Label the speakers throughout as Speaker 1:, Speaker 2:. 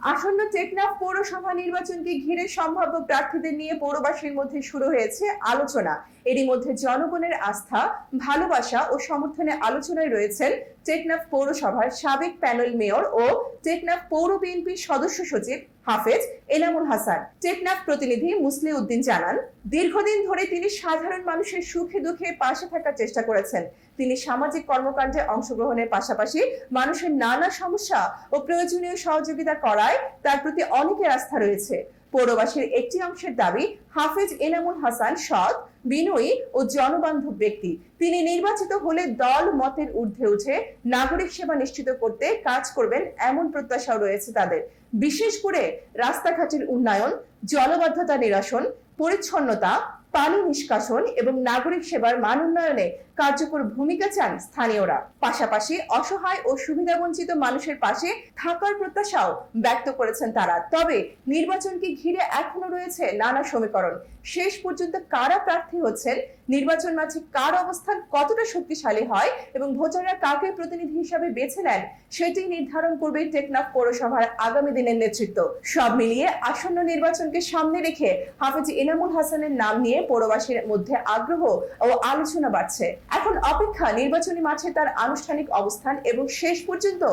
Speaker 1: আসন্ন টেকনাফ পৌরসভা নির্বাচনকে ঘিরে সম্ভাব্য প্রার্থীদের নিয়ে পৌরবাসীর মধ্যে শুরু হয়েছে আলোচনা। এরই মধ্যে জনগণের আস্থা, ভালোবাসা ও সমর্থনে আলোচনায় রয়েছেন টেকনাফ পৌরসভার সাবেক প্যানেল মেয়র ও টেকনাফ পৌর বিএনপির সদস্য সচিব হাফেজ এনামুল হাসান। টেকনাফ প্রতিনিধি মুসলিম উদ্দিন জানান, দীর্ঘদিন ধরে তিনি সাধারণ মানুষের সুখে দুঃখে পাশে থাকার চেষ্টা করেছেন। তিনি সামাজিক কর্মকাণ্ডে অংশগ্রহণের পাশাপাশি মানুষের নানা সমস্যা ও প্রয়োজনীয় সহযোগিতা করায় তার প্রতি অনেকের আস্থা রয়েছে। পৌরবাসীর একটি অংশের দাবি, হাফেজ এনামুল হাসান সৎ, বিনয়ী ও জনবান্ধব ব্যক্তি। তিনি নির্বাচিত হলে দল মতের ঊর্ধ্বে উঠে নাগরিক সেবা নিশ্চিত করতে কাজ করবেন এমন প্রত্যাশাও রয়েছে তাদের। বিশেষ করে রাস্তাঘাটের উন্নয়ন, জলবদ্ধতা নিরসন, পরিচ্ছন্নতা, পানি নিষ্কাশন এবং নাগরিক সেবার মান উন্নয়নে কার্যকর ভূমিকা চান স্থানীয়রা। পাশাপাশি অসহায় ও সুবিধাবঞ্চিত মানুষের পাশে থাকার প্রত্যাশাও ব্যক্ত করেছেন তারা। তবে নির্বাচনকে ঘিরে এখনো রয়েছে নানা সমীকরণ। শেষ পর্যন্ত কারা প্রার্থী হচ্ছেন, নির্বাচন মাঠে কার অবস্থান কতটা শক্তিশালী হয় এবং ভোটাররা কাকে প্রতিনিধি হিসাবে বেছে নেন, সেটি নির্ধারণ করবে টেকনাফ পৌরসভার আগামী দিনের নেতৃত্ব। সব মিলিয়ে আসন্ন নির্বাচনকে সামনে রেখে হাফেজ এনামুল হাসানের নাম নিয়ে পৌরবাসীর মধ্যে আগ্রহ ও আলোচনা বাড়ছে। এখন অপেক্ষা নির্বাচনী মাঠে তার আনুষ্ঠানিক অবস্থান এবং শেষ পর্যন্ত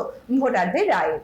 Speaker 1: ভোটারদের রায়।